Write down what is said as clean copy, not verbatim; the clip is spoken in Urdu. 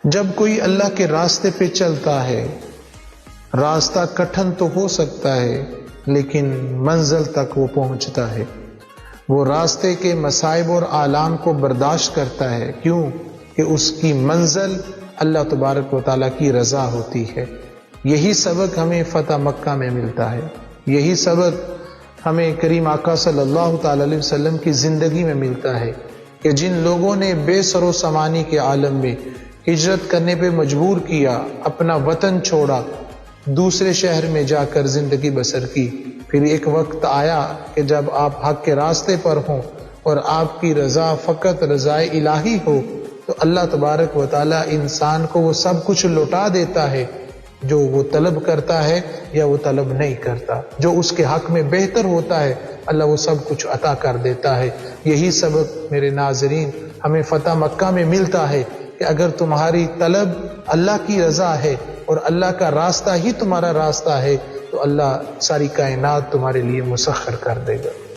جب کوئی اللہ کے راستے پہ چلتا ہے، راستہ کٹھن تو ہو سکتا ہے لیکن منزل تک وہ پہنچتا ہے۔ وہ راستے کے مصائب اور آلام کو برداشت کرتا ہے، کیوں کہ اس کی منزل اللہ تبارک و تعالیٰ کی رضا ہوتی ہے۔ یہی سبق ہمیں فتح مکہ میں ملتا ہے، یہی سبق ہمیں کریم آقا صلی اللہ تعالی علیہ وسلم کی زندگی میں ملتا ہے کہ جن لوگوں نے بے سر و سامانی کے عالم میں ہجرت کرنے پہ مجبور کیا، اپنا وطن چھوڑا، دوسرے شہر میں جا کر زندگی بسر کی، پھر ایک وقت آیا کہ جب آپ حق کے راستے پر ہوں اور آپ کی رضا فقط رضا الہی ہو، تو اللہ تبارک و تعالیٰ انسان کو وہ سب کچھ لوٹا دیتا ہے جو وہ طلب کرتا ہے یا وہ طلب نہیں کرتا۔ جو اس کے حق میں بہتر ہوتا ہے اللہ وہ سب کچھ عطا کر دیتا ہے۔ یہی سبق میرے ناظرین ہمیں فتح مکہ میں ملتا ہے کہ اگر تمہاری طلب اللہ کی رضا ہے اور اللہ کا راستہ ہی تمہارا راستہ ہے تو اللہ ساری کائنات تمہارے لیے مسخر کر دے گا۔